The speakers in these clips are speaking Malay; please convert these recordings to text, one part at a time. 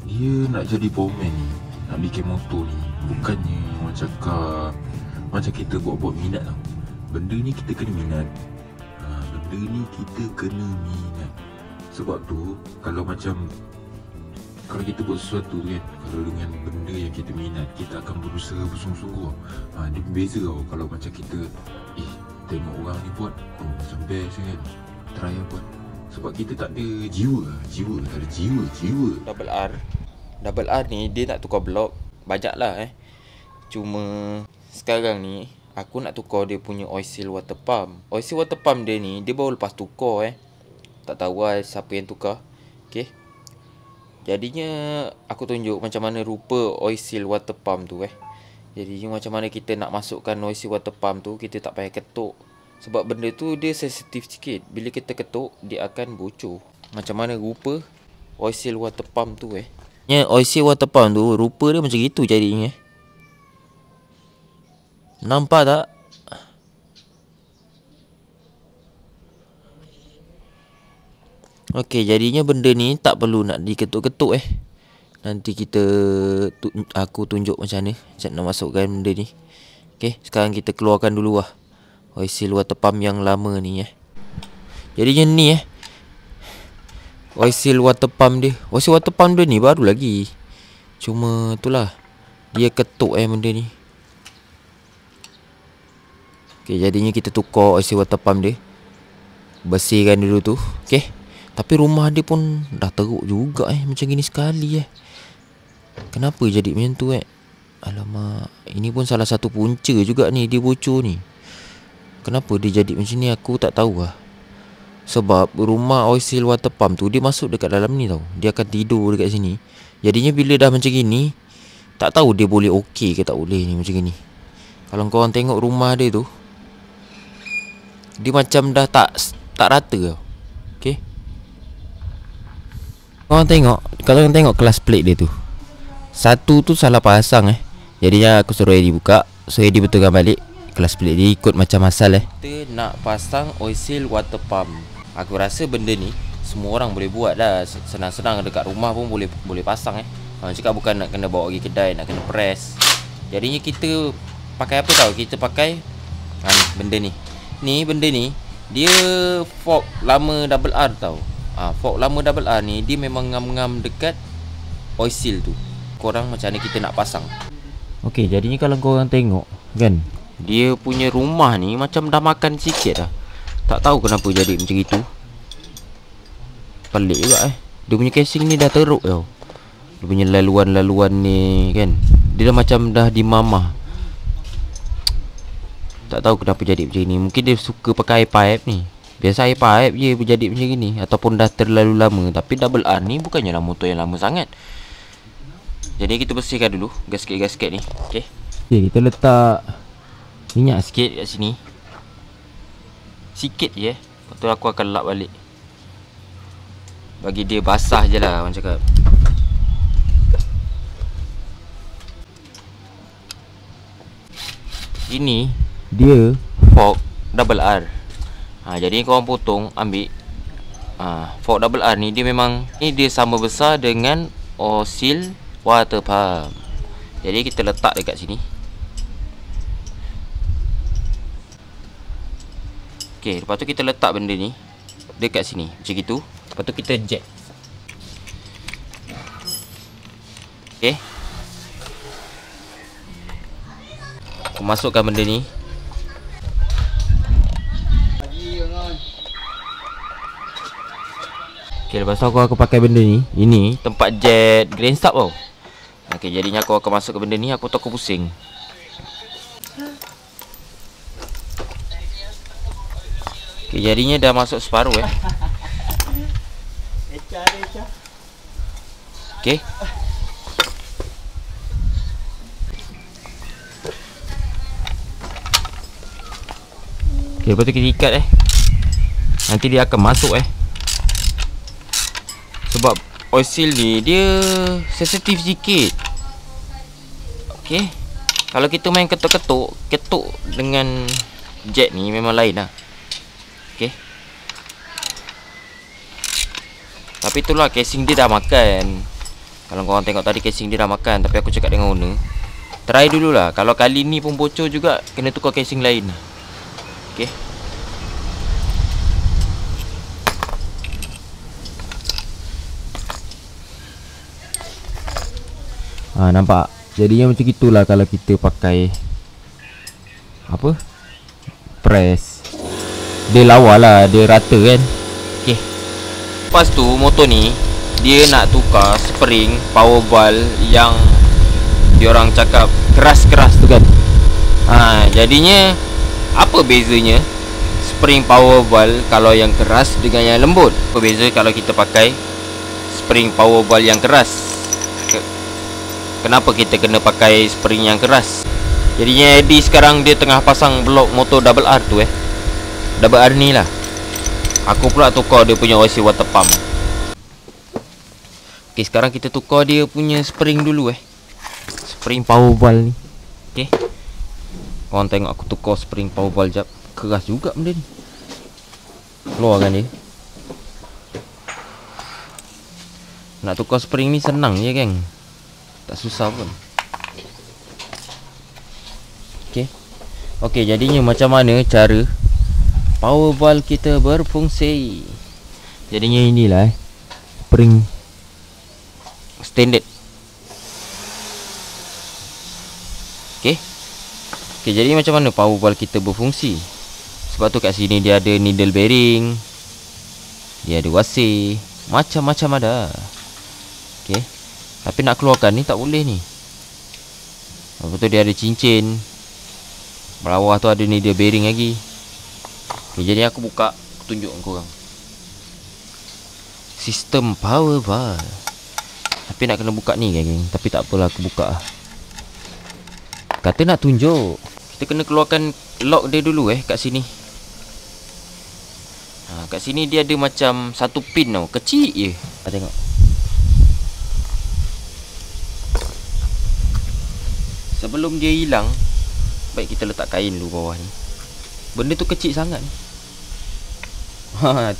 Dia nak jadi pomen ni, nak bikin motor ni. Bukannya orang cakap macam kita buat-buat minat tau. Benda ni kita kena minat. Benda ni kita kena minat. Sebab tu kalau kita buat sesuatu tu kan, kalau dengan benda yang kita minat, kita akan berusaha bersungguh-sungguh. Dia beza tau. Kalau macam kita tengok orang ni buat, macam best kan, try lah buat. Sebab kita tak ada jiwa. Tak ada jiwa. Double R ni dia nak tukar blok banyak lah Cuma sekarang ni aku nak tukar dia punya oil seal water pump. Oil seal water pump dia ni, dia baru lepas tukar Tak tahu lah siapa yang tukar. Okay, jadinya aku tunjuk macam mana rupa oil seal water pump tu Jadinya macam mana kita nak masukkan oil seal water pump tu, kita tak payah ketuk. Sebab benda tu dia sensitif sikit. Bila kita ketuk, dia akan bocor. Macam mana rupa oil seal water pump tu oil seal water pump tu rupa dia macam gitu jadinya. Nampak tak? Okey, jadinya benda ni tak perlu nak diketuk-ketuk Nanti aku tunjuk macam mana nak masukkan benda ni. Okey, sekarang kita keluarkan dulu oil seal water pump yang lama ni Jadinya ni oil seal water pump dia. Oil seal water pump dia ni baru lagi. Cuma itulah, dia ketuk benda ni. Okey, jadinya kita tukar oil seal water pump dia. Bersihkan dulu tu. Okey. Tapi rumah dia pun dah teruk juga macam gini sekali Kenapa jadi macam tu Alamak, ini pun salah satu punca juga ni, dia bocor ni. Kenapa dia jadi macam ni aku tak tahu Sebab rumah oil seal water pump tu dia masuk dekat dalam ni tau. Dia akan tidur dekat sini. Jadinya bila dah macam gini, tak tahu dia boleh okey ke tak boleh ni macam gini. Kalau korang tengok rumah dia tu, dia macam dah tak rata tau. Okey, korang tengok, kalau korang tengok kelas plate dia tu, satu tu salah pasang Jadinya aku suruh Eddie buka, so Eddie betulkan balik kelas plate dia ikut macam asal Kita nak pasang oil seal water pump. Aku rasa benda ni semua orang boleh buat dah. Senang-senang dekat rumah pun boleh pasang Orang cakap bukan nak kena bawa pergi kedai, nak kena press. Jadinya kita pakai apa tau? Kita pakai benda ni. Benda ni dia fork lama double R tau. Fork lama double R ni dia memang ngam-ngam dekat oil seal tu. Korang macam mana kita nak pasang. Okey, jadinya kalau korang tengok kan, dia punya rumah ni macam dah makan sikit dah. Tak tahu kenapa jadi macam itu. Pelik juga Dia punya casing ni dah teruk tau. Dia punya laluan-laluan ni kan, dia dah macam dah dimamah. Tak tahu kenapa jadi macam ni. Mungkin dia suka pakai air pipe ni. Biasa air pipe je jadi macam ni. Ataupun dah terlalu lama. Tapi double R ni bukannya lah motor yang lama sangat. Jadi kita bersihkan dulu gasket-gasket ni. Okey, kita letak minyak sikit kat sini. Sikit je Lepas tu aku akan lap balik, bagi dia basah je lah orang cakap. Ini dia fork double R. Jadi korang potong, ambil fork double R ni, dia memang ni dia sama besar dengan oil seal water pump. Jadi kita letak dekat sini. Okey, lepas tu kita letak benda ni dekat sini macam gitu. Lepas tu kita jack. Okey, aku masukkan benda ni. Okey, lepas tu aku pakai benda ni. Ini tempat jet grain stop tau. Okey, jadinya aku akan masuk ke benda ni. Aku pusing. Okey, jadinya dah masuk separuh Okey. Okey, lepas tu kita ikat nanti dia akan masuk sebab oil seal ni dia sensitif sikit. Okey, kalau kita main ketuk dengan jet ni memang lain lah. Okey, tapi itulah casing dia dah makan. Kalau korang tengok tadi casing dia dah makan, tapi aku cakap dengan owner, try dululah. Kalau kali ni pun bocor juga, kena tukar casing lain. Okay. Nampak? Jadinya macam itulah kalau kita pakai apa? Press. Dia lawa lah, dia rata kan. Okay. Lepas tu motor ni dia nak tukar spring power valve yang diorang cakap keras-keras tu kan. Jadinya apa bezanya spring power valve kalau yang keras dengan yang lembut? Apa beza kalau kita pakai spring power valve yang keras? Kenapa kita kena pakai spring yang keras? Jadinya Eddie sekarang dia tengah pasang blok motor double R tu double R ni lah. Aku pula tukar dia punya OC water pump. Okay, sekarang kita tukar dia punya spring dulu spring power valve ni. Okay, korang tengok aku tukar spring power valve jap. Keras juga benda ni. Keluarkan dia. Nak tukar spring ni senang je geng, tak susah pun. Okay, jadinya macam mana cara power valve kita berfungsi. Jadinya inilah spring standard. Okay, jadi macam mana power valve kita berfungsi? Sebab tu kat sini dia ada needle bearing, dia ada wasi, macam-macam ada. Okay, tapi nak keluarkan ni tak boleh ni. Lepas tu dia ada cincin, bawah tu ada needle bearing lagi. Okay, jadi aku buka, aku tunjuk korang sistem power valve. Tapi nak kena buka ni geng. Tapi tak apalah, aku buka. Kata nak tunjuk, kita kena keluarkan lock dia dulu kat sini. Kat sini dia ada macam satu pin tau, kecil je. Tengok. Sebelum dia hilang, baik kita letak kain dulu bawah ni. Benda tu kecil sangat ni.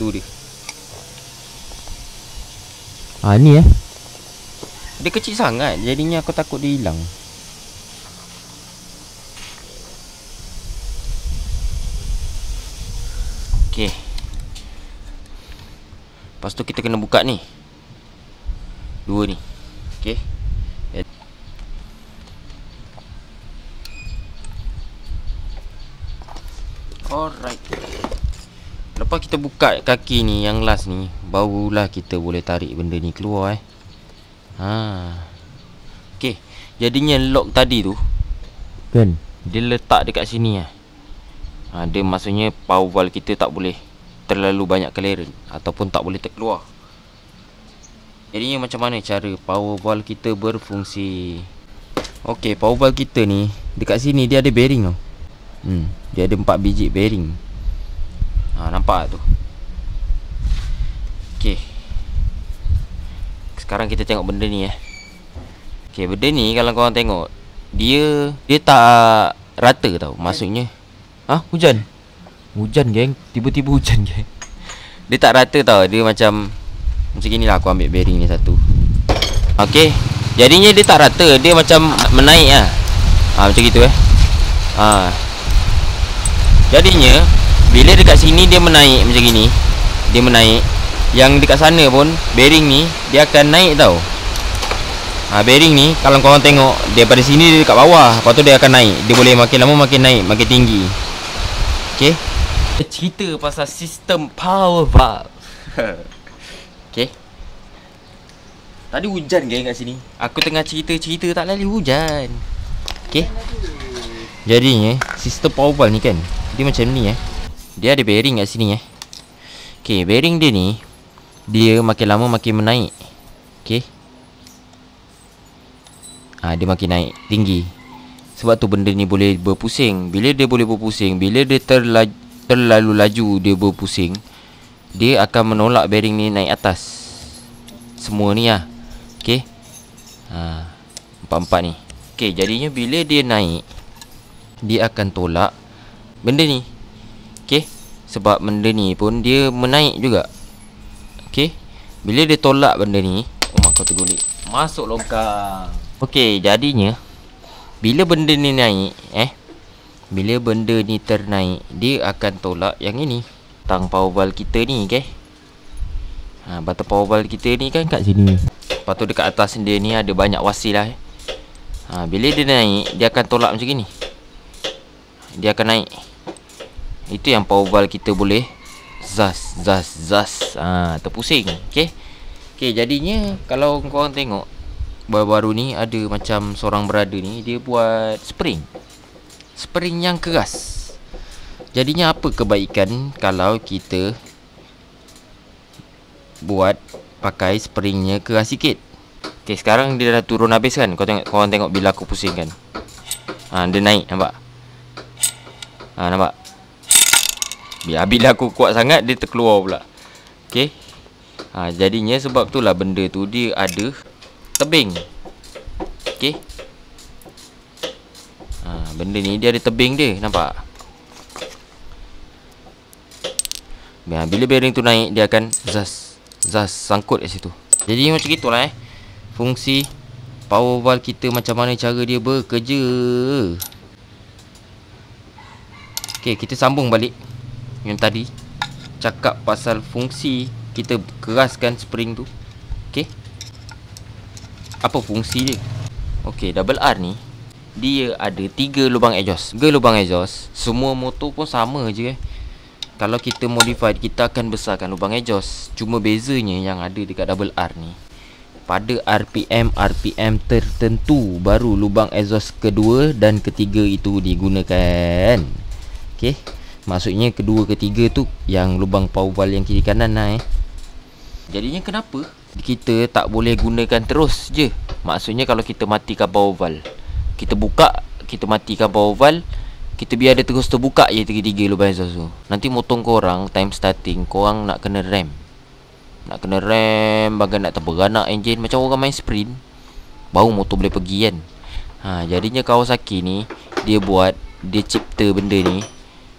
Tu dia. Ni dia kecil sangat, jadinya aku takut dia hilang. Okay. Lepas tu kita kena buka ni, dua ni. Okay. Alright. Lepas kita buka kaki ni, yang last ni, barulah kita boleh tarik benda ni keluar Okay, jadinya lock tadi tu kan, dia letak dekat sini dia maksudnya power valve kita tak boleh terlalu banyak clearance ataupun tak boleh terkeluar. Jadinya macam mana cara power valve kita berfungsi? Okay, power valve kita ni dekat sini dia ada bearing tau. Dia ada 4 biji bearing. Nampak tu. Okay, sekarang kita tengok benda ni Okay, benda ni kalau korang tengok, dia tak rata tau. Maksudnya hujan geng, tiba-tiba hujan geng. Dia tak rata tau. Dia macam gini lah. Aku ambil bearing ni satu. Okay, jadinya dia tak rata. Dia macam menaik macam gitu jadinya bila dekat sini dia menaik macam gini, dia menaik. Yang dekat sana pun bearing ni dia akan naik tau. Bearing ni kalau korang tengok, daripada sini dia dekat bawah, lepas tu dia akan naik. Dia boleh makin lama makin naik, makin tinggi. Okay, cerita pasal sistem power valve. Okay, tadi hujan geng kat sini. Aku tengah cerita tak lalu hujan. Okay, jadinya sistem power valve ni kan, dia macam ni Dia ada bearing kat sini Okay, bearing dia ni, dia makin lama makin menaik. Okay, dia makin naik tinggi. Sebab tu benda ni boleh berpusing. Bila dia boleh berpusing, bila dia terlalu laju dia berpusing, dia akan menolak bearing ni naik atas. Semua ni Okay, empat-empat ni. Okay, jadinya bila dia naik, dia akan tolak benda ni. Okay, sebab benda ni pun dia menaik juga. Okay, bila dia tolak benda ni, oh my kau tergulik. Masuk longkang. Okey, jadinya bila benda ni naik, bila benda ni ternaik, dia akan tolak yang ini, batang power valve kita ni, okey. Batang power valve kita ni kan kat sini. Lepas tu dekat atas dia ni ada banyak wasi lah. Bila dia naik, dia akan tolak macam ni. Dia akan naik. Itu yang power valve kita boleh zas. Terpusing. Okey, jadinya kalau korang tengok baru-baru ni ada macam seorang berada ni, dia buat spring yang keras. Jadinya apa kebaikan kalau kita buat pakai springnya keras sikit? Okey, sekarang dia dah turun habis kan. Korang tengok bila aku pusing kan. Dia naik, nampak? Nampak? Bila aku kuat sangat, dia terkeluar pula. Okey. Jadinya sebab tu lah benda tu dia ada tebing. Okey. Benda ni dia ada tebing dia, nampak? Bila bearing tu naik, dia akan zas sangkut kat situ. Jadi macam gitulah fungsi power valve kita, macam mana cara dia bekerja. Okey, kita sambung balik yang tadi cakap pasal fungsi kita keraskan spring tu. Okey, apa fungsi dia? Okey, double R ni dia ada 3 lubang exhaust. 3 lubang exhaust. Semua motor pun sama je. Kalau kita modified, kita akan besarkan lubang exhaust. Cuma bezanya yang ada dekat double R ni, pada RPM tertentu baru lubang exhaust kedua dan ketiga itu digunakan. Okey, maksudnya kedua ketiga tu yang lubang power valve yang kiri kanan lah. Jadinya kenapa kita tak boleh gunakan terus je? Maksudnya kalau kita matikan power valve, kita buka, kita matikan power valve, kita biar dia terus terbuka je tiga-tiga lubang exhaust tu. Nanti motor korang time starting, korang nak kena rem. Bagai nak terberanak enjin, macam orang main sprint, baru motor boleh pergi kan. Jadinya Kawasaki ni dia cipta benda ni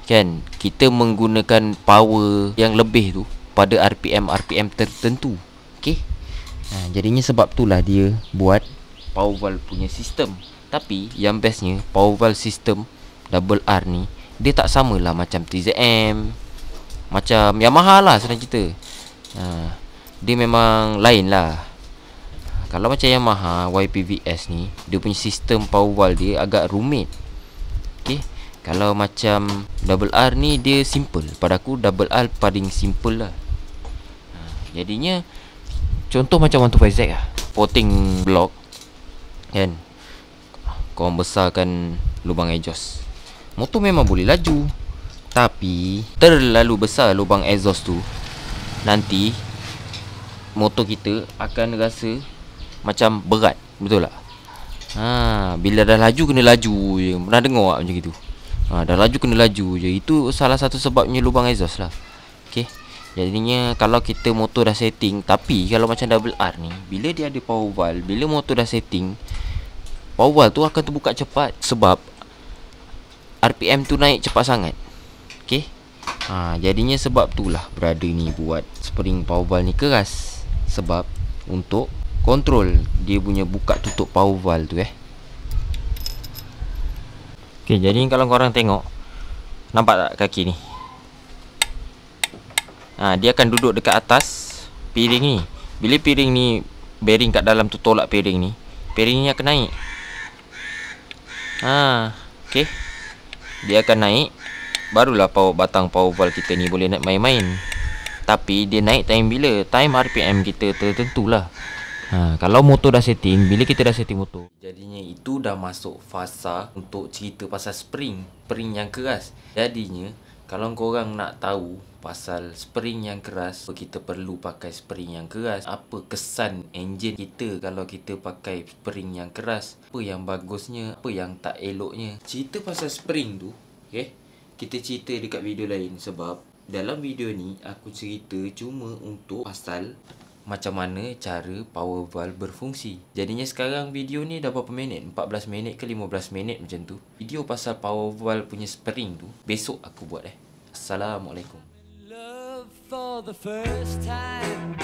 kan, kita menggunakan power yang lebih tu pada RPM tertentu. Okey. Jadinya sebab itulah dia buat power valve punya sistem. Tapi yang bestnya, power valve sistem double R ni dia tak samalah macam TZM, macam Yamaha lah senang cerita. Dia memang lain lah. Kalau macam Yamaha YPVS ni, dia punya sistem power valve dia agak rumit. Okey. Kalau macam double R ni dia simple. Pada aku double R paling simple lah. Jadinya contoh macam 125Z lah, porting block kan, korang besarkan lubang exhaust, motor memang boleh laju. Tapi terlalu besar lubang exhaust tu, nanti motor kita akan rasa macam berat. Betul tak? Bila dah laju kena laju je. Pernah dengar tak macam gitu? Dah laju kena laju je. Itu salah satu sebabnya lubang exhaust lah. Okay. Jadinya kalau kita motor dah setting, tapi kalau macam double R ni, bila dia ada power valve, bila motor dah setting, power valve tu akan terbuka cepat. Sebab RPM tu naik cepat sangat. Okay. Jadinya sebab tu lah berada ni buat spring power valve ni keras. Sebab untuk kontrol dia punya buka tutup power valve tu. Okay, jadi kalau korang tengok, nampak tak kaki ni? Dia akan duduk dekat atas piring ni. Bila piring ni, bearing kat dalam tu tolak piring ni, piring ni akan naik. Okay. Dia akan naik, barulah batang power valve kita ni boleh nak main-main. Tapi dia naik time bila? Time RPM kita tertentu lah. Kalau motor dah setting, bila kita dah setting motor, jadinya itu dah masuk fasa untuk cerita pasal spring yang keras. Jadinya kalau korang nak tahu pasal spring yang keras, kita perlu pakai spring yang keras. Apa kesan enjin kita kalau kita pakai spring yang keras, apa yang bagusnya, apa yang tak eloknya. Cerita pasal spring tu, okay, kita cerita dekat video lain. Sebab dalam video ni aku cerita cuma untuk pasal macam mana cara power valve berfungsi. Jadinya sekarang video ni dah berapa minit? 14 minit ke 15 minit macam tu. Video pasal power valve punya spring tu besok aku buat. Assalamualaikum. Love for the first time.